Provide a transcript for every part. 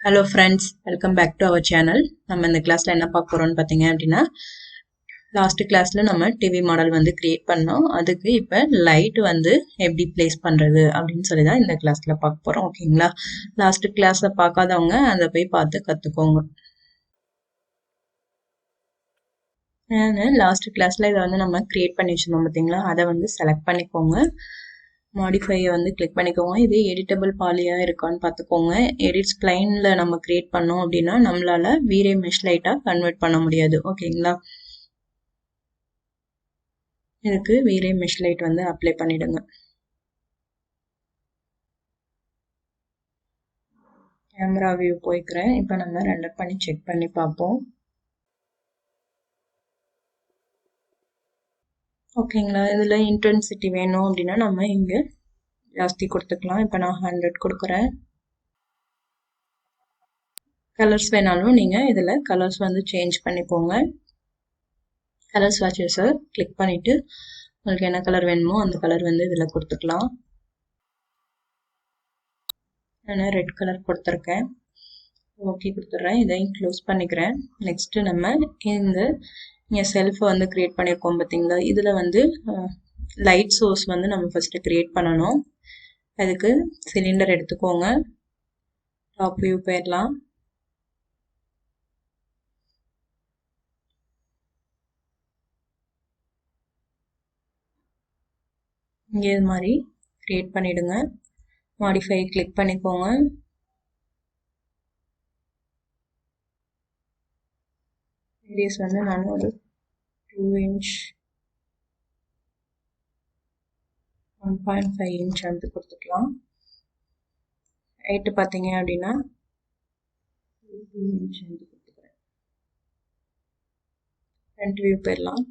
Hello friends, welcome back to our channel. நம்ம இந்த கிளாஸ்ல என்ன பார்க்க போறோம்னு பாத்தீங்க அப்படின்னா லாஸ்ட் கிளாஸ்ல நம்ம டிவி மாடல் வந்து கிரியேட் பண்ணோம். அதுக்கு இப்ப லைட் வந்து எப்படி பிளேஸ் பண்றது அப்படின்னு சொல்லி தான் இந்த கிளாஸ்ல பார்க்க போறோம். ஓகேங்களா? லாஸ்ட் கிளாஸை பார்க்காதவங்க அதை போய் பார்த்து கத்துக்கோங்க. லாஸ்ட் கிளாஸ்ல இதை வந்து நம்ம கிரியேட் பண்ணி வச்சிருந்தோம் பார்த்தீங்களா, அதை வந்து செலக்ட் பண்ணிக்கோங்க. மாடிஃபையை வந்து கிளிக் பண்ணிக்கோங்க. இது எடிட்டபிள் பாலியா இருக்கான்னு பார்த்துக்கோங்க. எடிட்ஸ் பிளைன்ல நம்ம கிரியேட் பண்ணோம் அப்படின்னா நம்மளால வீரே மெஷ் லைட்டா கன்வெர்ட் பண்ண முடியாது. ஓகேங்களா? இதுக்கு வீரே மெஷ் லைட் வந்து அப்ளை பண்ணிடுங்க. கேமரா வியூ போய்க்கிறேன். இப்போ நம்ம ரெண்டர் பண்ணி செக் பண்ணி பார்ப்போம். ஓகேங்களா? இதுல இன்டென்சிட்டி வேணும் அப்படின்னா நம்ம இங்க ஜாஸ்தி கொடுத்துக்கலாம். இப்போ நான் 100 கொடுக்குறேன். கலர்ஸ் வேணாலும் நீங்க இதுல கலர்ஸ் வந்து சேஞ்ச் பண்ணிக்கோங்க. கலர் ஸ்வாட்சஸை கிளிக் பண்ணிட்டு உங்களுக்கு என்ன கலர் வேணுமோ அந்த கலர் வந்து இதுல கொடுத்துக்கலாம். நான் ரெட் கலர் கொடுத்துருக்கேன். ஓகே கொடுத்துட்றேன். இதையும் க்ளோஸ் பண்ணிக்கிறேன். நெக்ஸ்ட் நம்ம இங்க செல்ஃப் வந்து கிரியேட் பண்ணியிருக்கோம் பார்த்தீங்களா, இதுல வந்து லைட் சோர்ஸ் வந்து நம்ம ஃபர்ஸ்ட் கிரியேட் பண்ணணும். அதுக்கு சிலிண்டர் எடுத்துக்கோங்க. டாப் வியூ போயிடலாம். இங்கே இது மாதிரி கிரியேட் பண்ணிடுங்க. மாடிஃபை கிளிக் பண்ணிக்கோங்க. ரேடியஸ் வந்து நான் ஒரு 2 inch 1.5 inch வந்து கொடுத்துக்கலாம். ஹைட்டு பார்த்தீங்க அப்படின்னா 2 inch வந்து கொடுத்துக்கிறேன். ஃப்ரண்ட் வியூ போயிடலாம்.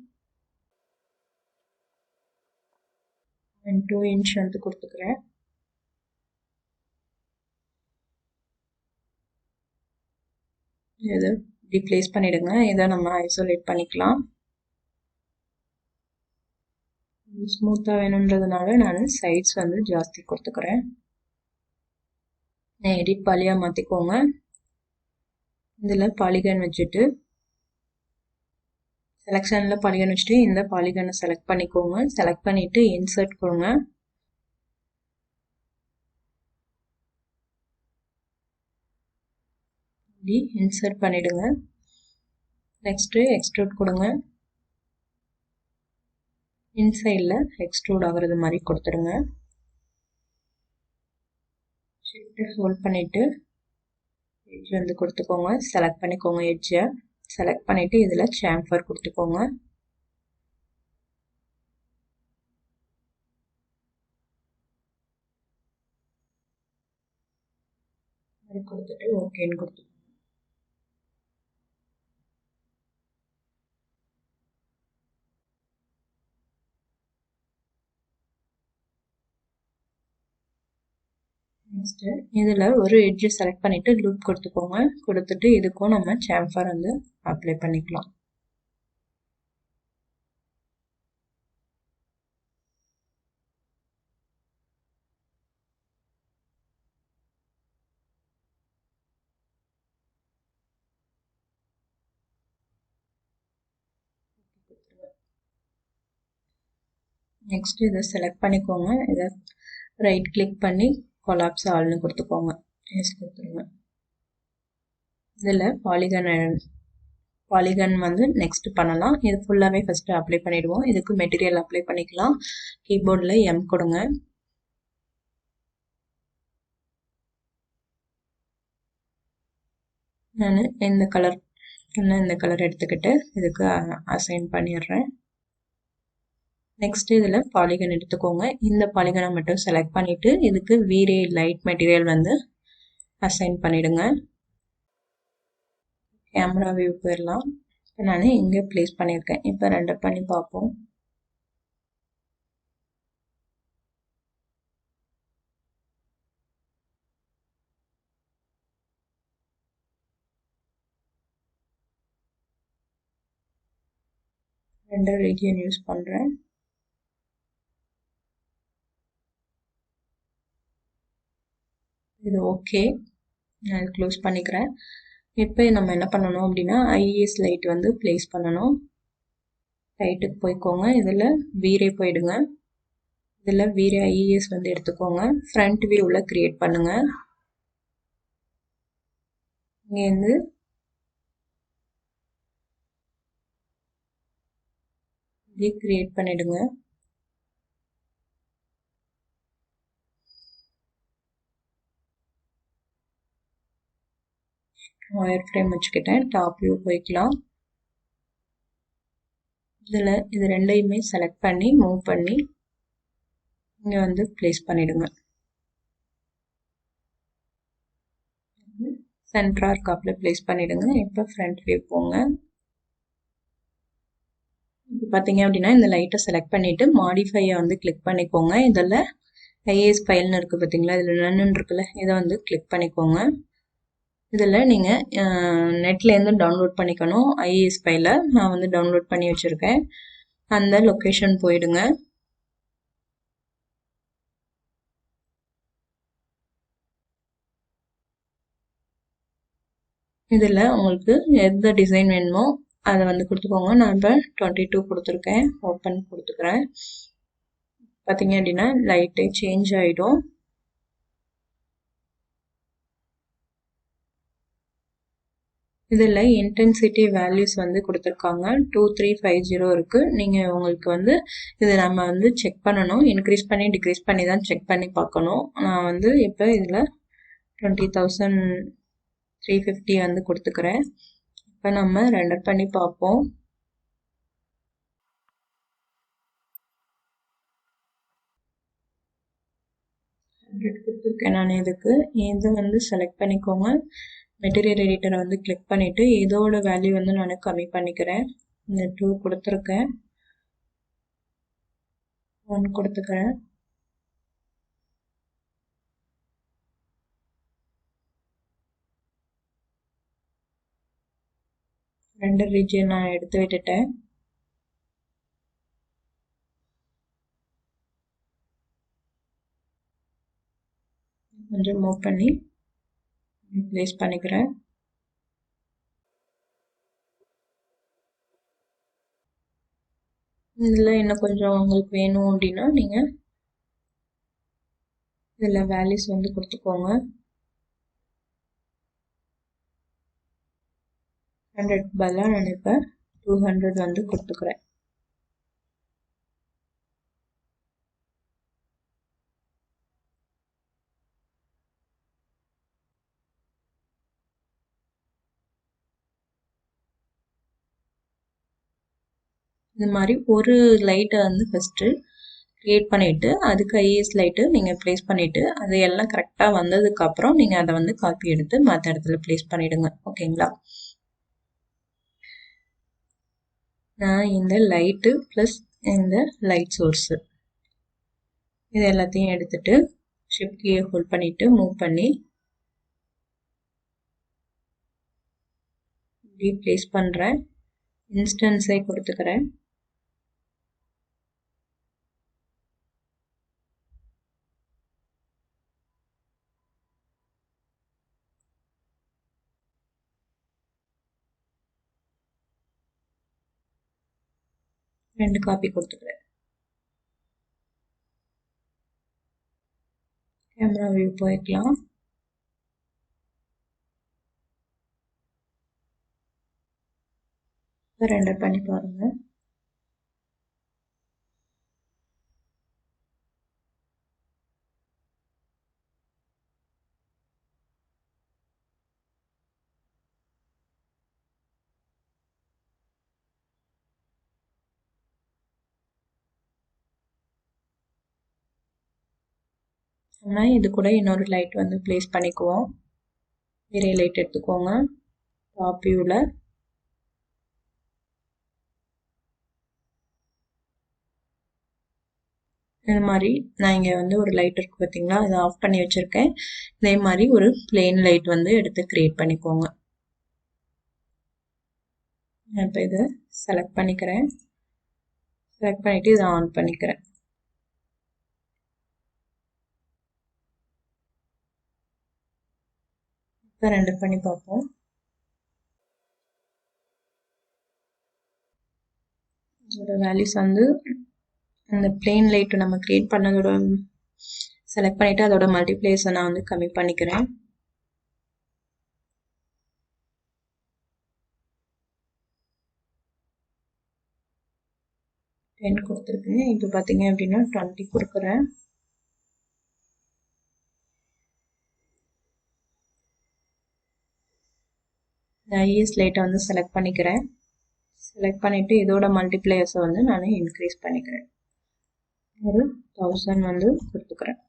2 inch வந்து கொடுத்துக்கிறேன். இதை ரீப்ளேஸ் பண்ணிடுங்க. இதை நம்ம ஐசோலேட் பண்ணிக்கலாம். ஸ்மூத்தா வேணுன்றதுனால நான் சைட்ஸ் வந்து ஜாஸ்தி கொடுத்துக்கிறேன். எடிட் பாலியா மாத்திக்கோங்க. இதுல பாலிகன் வச்சுட்டு செலக்ஷன்ல பாலிகன் வச்சுட்டு இந்த பாலிகனை செலக்ட் பண்ணிக்கோங்க. செலக்ட் பண்ணிட்டு இன்சர்ட் கொடுங்க. இப்படி இன்சர்ட் பண்ணிடுங்க. நெக்ஸ்ட் எக்ஸ்ட்ரூட் கொடுங்க. இன்சைட்ல எக்ஸ்ட்ரூட் ஆகுறது மாதிரி கொடுத்துடுங்க. ஹோல்ட் பண்ணிட்டு எட்ஜ் வந்து கொடுத்துக்கோங்க. செலக்ட் பண்ணிக்கோங்க. எட்ஜை செலக்ட் பண்ணிட்டு இதுல சாம்பர் கொடுத்துக்கோங்க. கொடுத்துட்டு ஓகேன்னு கொடுத்துக்கோங்க. நெக்ஸ்ட் இதுல ஒரு எட்ஜ் செலக்ட் பண்ணிட்டு லூப் கொடுத்துக்கோங்க. கொடுத்துட்டு இதுக்கும் நம்ம சாம்பர் வந்து அப்ளை பண்ணிக்கலாம். நெக்ஸ்ட் இதை செலக்ட் பண்ணிக்கோங்க. இதை ரைட் கிளிக் பண்ணி கொலாப்ஸ் ஆல்னு கொடுத்துக்கோங்க. எஸ் கொடுத்துருங்க. இதில் பாலிகன் வந்து நெக்ஸ்ட் பண்ணலாம். இது ஃபுல்லாகவே ஃபர்ஸ்ட் அப்ளை பண்ணிடுவோம். இதுக்கு மெட்டீரியல் அப்ளை பண்ணிக்கலாம். கீபோர்டில் எம் கொடுங்க. நான் இந்த கலர் எடுத்துக்கிட்டு இதுக்கு அசைன் பண்ணிடுறேன். நெக்ஸ்ட் இதில் பாலிகன் எடுத்துக்கோங்க. இந்த பாலிகனை மட்டும் செலக்ட் பண்ணிட்டு இதுக்கு வீரே லைட் மெட்டீரியல் வந்து அசைன் பண்ணிடுங்க. கேமரா வியூ போயிடலாம். நான் இங்கே பிளேஸ் பண்ணியிருக்கேன். இப்போ ரெண்டர் பண்ணி பார்ப்போம். ரெண்டர் ரீஜியன் யூஸ் பண்ணுறேன். இது ஓகே. நான் க்ளோஸ் பண்ணிக்கிறேன். இப்போ நம்ம என்ன பண்ணணும் அப்படின்னா ஐஏஎஸ் லைட் வந்து ப்ளேஸ் பண்ணணும். லைட்டுக்கு போய்க்கோங்க. இதில் வீரே போயிடுங்க. இதில் வீரே ஐஏஎஸ் வந்து எடுத்துக்கோங்க. ஃப்ரண்ட் வியூவில் க்ரியேட் பண்ணுங்கள். இங்கேருந்து இப்படி க்ரியேட் பண்ணிவிடுங்க. ஒயர் ஃப்ரேம் வச்சுக்கிட்டேன். டாப் வியூ போய்க்கலாம். இதில் இது ரெண்டையுமே செலக்ட் பண்ணி மூவ் பண்ணி இங்கே வந்து ப்ளேஸ் பண்ணிவிடுங்க. சென்டராக இருக்காப்பில் ப்ளேஸ் பண்ணிவிடுங்க. இப்போ ஃப்ரண்ட் வியூ போங்க. இப்போ பார்த்தீங்க அப்படின்னா இந்த லைட்டை செலக்ட் பண்ணிவிட்டு மாடிஃபையை வந்து கிளிக் பண்ணிக்கோங்க. இதில் ஐஏஎஸ் ஃபைல்னு இருக்குது பார்த்தீங்களா, இதில் நன்னு இருக்குல்ல, இதை வந்து கிளிக் பண்ணிக்கோங்க. இதில் நீங்கள் நெட்லேருந்து டவுன்லோட் பண்ணிக்கணும் ஐஏஎஸ் ஃபைலை. நான் வந்து டவுன்லோட் பண்ணி வச்சுருக்கேன். அந்த லொக்கேஷன் போயிடுங்க. இதில் உங்களுக்கு எந்த டிசைன் வேணுமோ அதை வந்து கொடுத்துக்கோங்க. நான் இப்போ 22 கொடுத்துருக்கேன். ஓப்பன் கொடுத்துக்கிறேன். பார்த்தீங்க அப்படின்னா லைட்டே சேஞ்ச் ஆகிடும். இதில் இன்டென்சிட்டி வேல்யூஸ் வந்து கொடுத்துருக்காங்க. 2350 இருக்குது. நீங்கள் உங்களுக்கு வந்து இது நம்ம வந்து செக் பண்ணணும். இன்க்ரீஸ் பண்ணி டிக்ரீஸ் பண்ணி தான் செக் பண்ணி பார்க்கணும். நான் வந்து இப்போ இதில் 20,350 வந்து கொடுத்துக்கிறேன். இப்போ நம்ம ரெண்டர் பண்ணி பார்ப்போம். கொடுத்துருக்கேன் நான். இதுக்கு இது வந்து செலக்ட் பண்ணிக்கோங்க. மெட்டீரியல் எடிட்டரை வந்து கிளிக் பண்ணிவிட்டு இதோட வேல்யூ வந்து நான் கம்மி பண்ணிக்கிறேன். இந்த 2 கொடுத்துருக்கேன். 1 கொடுத்துக்கிறேன். ரெண்டு ரீஜியன் நான் எடுத்து விட்டுட்டேன். கொஞ்சம் மூவ் பண்ணி ப்ளேஸ் பண்ணிக்கிறேன். இதில் இன்னும் கொஞ்சம் உங்களுக்கு வேணும் அப்படின்னா நீங்கள் இதில் வேல்யூஸ் வந்து கொடுத்துக்கோங்க. 100 பதிலாக நான் இப்போ 200 வந்து கொடுத்துக்கிறேன். இந்த மாதிரி ஒரு லைட்டை வந்து ஃபஸ்ட்டு க்ரியேட் பண்ணிவிட்டு அதுக்கு ஐஏஎஸ் லைட்டு நீங்கள் ப்ளேஸ் பண்ணிவிட்டு அது எல்லாம் கரெக்டாக வந்ததுக்கப்புறம் நீங்கள் அதை வந்து காப்பி எடுத்து மற்ற இடத்துல ப்ளேஸ் பண்ணிவிடுங்க. ஓகேங்களா? நான் இந்த லைட்டு ப்ளஸ் இந்த லைட் சோர்ஸு இது எல்லாத்தையும் எடுத்துட்டு ஷிஃப்ட் கீயை ஹோல்ட் பண்ணிவிட்டு மூவ் பண்ணி இப்படி ப்ளேஸ் பண்ணுறேன். இன்ஸ்டன்ஸை கொடுத்துக்கிறேன். ரெண்டு காப்பி கொடுத்துக்கிறேன். கேமரா வியூ போய்க்கலாம். ரெண்டர் பண்ணி பாருங்கள். ஆனால் இது கூட இன்னொரு லைட் வந்து ப்ளேஸ் பண்ணிக்குவோம். வேறே லைட் எடுத்துக்கோங்க. டாப் வியூவில் இந்த மாதிரி நான் இங்கே வந்து ஒரு லைட் இருக்குது பார்த்தீங்களா, அதை ஆஃப் பண்ணி வச்சுருக்கேன். இதே மாதிரி ஒரு பிளெயின் லைட் வந்து எடுத்து க்ரியேட் பண்ணிக்கோங்க. நான் இப்போ இதை செலக்ட் பண்ணிக்கிறேன். செலக்ட் பண்ணிவிட்டு இதை ஆன் பண்ணிக்கிறேன். இப்போ ரெண்டர் பண்ணி பார்ப்போம். இதோட வேல்யூஸ் வந்து அந்த பிளேன் லைட் நம்ம கிரியேட் பண்ணதோட செலக்ட் பண்ணிட்டு அதோட மல்டிப்ளேஸை நான் வந்து கம்மி பண்ணிக்கிறேன். டென் கொடுத்துருக்கேன். இப்போ பார்த்தீங்க அப்படின்னா 20 கொடுக்குறேன். ஐஎஸ் லைட்டை வந்து செலக்ட் பண்ணிக்கிறேன். செலக்ட் பண்ணிட்டு இதோட மல்டிப்ளேயர்ஸை வந்து நான் இன்க்ரீஸ் பண்ணிக்கிறேன். ஒரு 1000 வந்து கொடுத்துக்கிறேன்.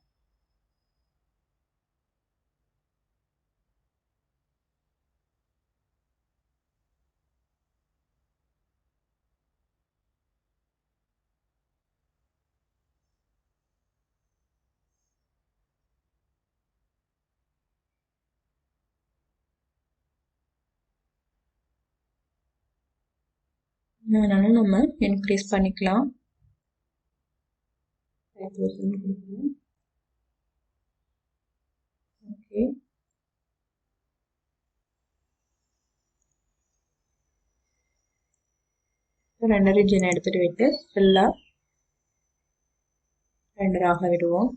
வேணாலும் நம்ம இன்க்ரீஸ் பண்ணிக்கலாம். 5000 கொடுக்குறேன். ஓகே, ரெண்டர் ரீஜன் எடுத்துட்டு விட்டு ஃபுல்லா ரெண்டராக விடுவோம்.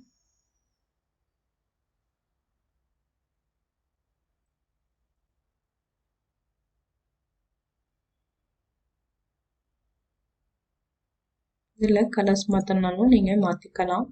இதில் கலர்ஸ் மாற்றனாலும் நீங்கள் மாற்றிக்கலாம்.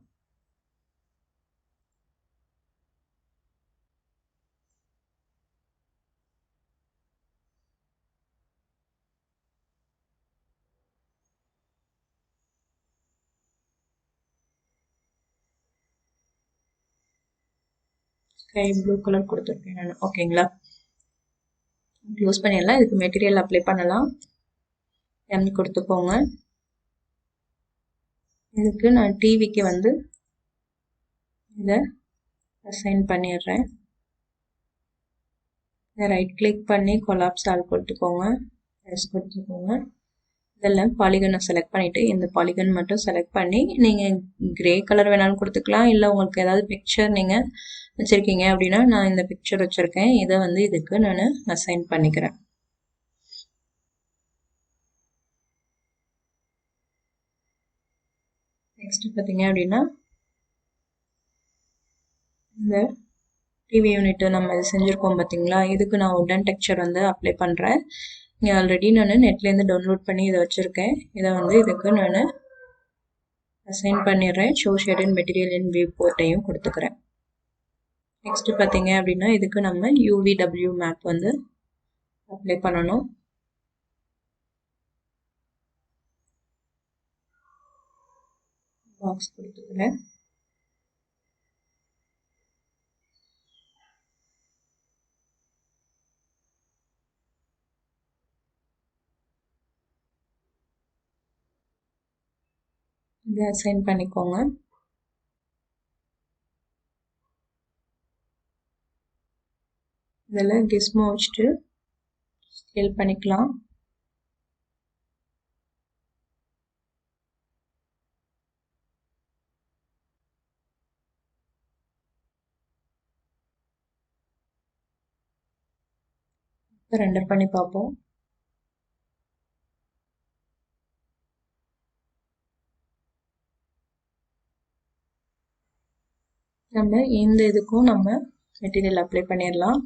ஸ்கை ப்ளூ கலர் கொடுத்துருக்கேன் நான். ஓகேங்களா, க்ளோஸ் பண்ணிடலாம். இதுக்கு மெட்டீரியல் அப்ளை பண்ணலாம். எம் கொடுத்துக்கோங்க. இதுக்கு நான் டிவிக்கு வந்து இதை அசைன் பண்ணிடுறேன். இதை ரைட் கிளிக் பண்ணி கொலாப்ஸ் ஆல் கொடுத்துக்கோங்க. எஸ் கொடுத்துக்கோங்க. இதில் பாலிகனை செலக்ட் பண்ணிவிட்டு இந்த பாலிகன் மட்டும் செலக்ட் பண்ணி நீங்கள் கிரே கலர் வேணாலும் கொடுத்துக்கலாம். இல்லை உங்களுக்கு ஏதாவது பிக்சர் நீங்கள் வச்சுருக்கீங்க அப்படின்னா, நான் இந்த பிக்சர் வச்சுருக்கேன். இதை வந்து இதுக்கு நான் அசைன் பண்ணிக்கிறேன். நெக்ஸ்ட் பார்த்தீங்க அப்படின்னா இந்த டிவி யூனிட் நம்ம இது செஞ்சுருக்கோம் பார்த்தீங்களா, இதுக்கு நான் உடன் டெக்ஸ்சர் வந்து அப்ளை பண்ணுறேன். இங்கே ஆல்ரெடி நான் நெட்லேருந்து டவுன்லோட் பண்ணி இதை வச்சுருக்கேன். இதை வந்து இதுக்கு நான் அசைன் பண்ணிடுறேன். Show shade and material in view போர்ட்டையும் கொடுத்துக்கிறேன். நெக்ஸ்ட் பார்த்தீங்க அப்படின்னா இதுக்கு நம்ம UVW மேப் வந்து அப்ளை பண்ணணும். பாக்ஸ் கொடுத்துக்கிறேன். இதை அசைன் பண்ணிக்கோங்க. இதில் கிஸ்மோ வச்சுட்டு ஸ்கேல் பண்ணிக்கலாம். ரெண்டர் பண்ணி பார்ப்போம். நம்ம இந்த இதுக்கும் நம்ம மெட்டீரியல் அப்ளை பண்ணிடலாம்.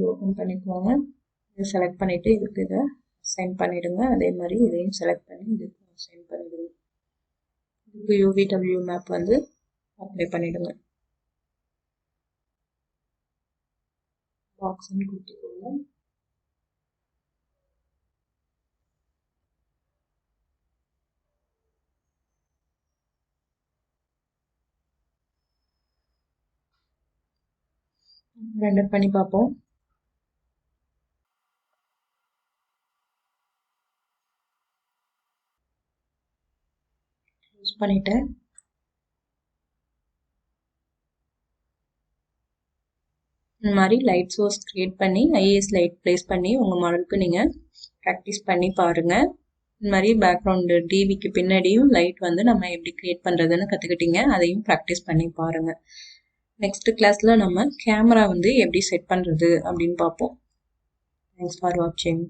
ஓப்பன் பண்ணிக்கோங்க. இதை செலக்ட் பண்ணிவிட்டு இதுக்கு இதை அசைன் பண்ணிவிடுங்க. அதே மாதிரி இதையும் செலக்ட் பண்ணி இதுக்கு அசைன் பண்ணிவிடுங்க. இதுக்கு UVW மேப் வந்து அப்ளை பண்ணிவிடுங்க. பாக்ஸ்ன்னு கொடுத்துக்கோங்க. ரெண்டர் பண்ணி பார்ப்போம். யூஸ் பண்ணிட்டேன். இந்த மாதிரி லைட் சோர்ஸ் கிரியேட் பண்ணி IS லைட் பிளேஸ் பண்ணி உங்கள் மாடலுக்கு நீங்கள் ப்ராக்டிஸ் பண்ணி பாருங்கள். இந்த மாதிரி பேக்ரவுண்டு டிவிக்கு பின்னாடியும் லைட் வந்து நம்ம எப்படி கிரியேட் பண்ணுறதுன்னு கற்றுக்கிட்டீங்க. அதையும் ப்ராக்டிஸ் பண்ணி பாருங்கள். நெக்ஸ்ட் கிளாஸில் நம்ம கேமரா வந்து எப்படி செட் பண்ணுறது அப்படின்னு பார்ப்போம். தேங்க்ஸ் ஃபார் வாட்சிங்.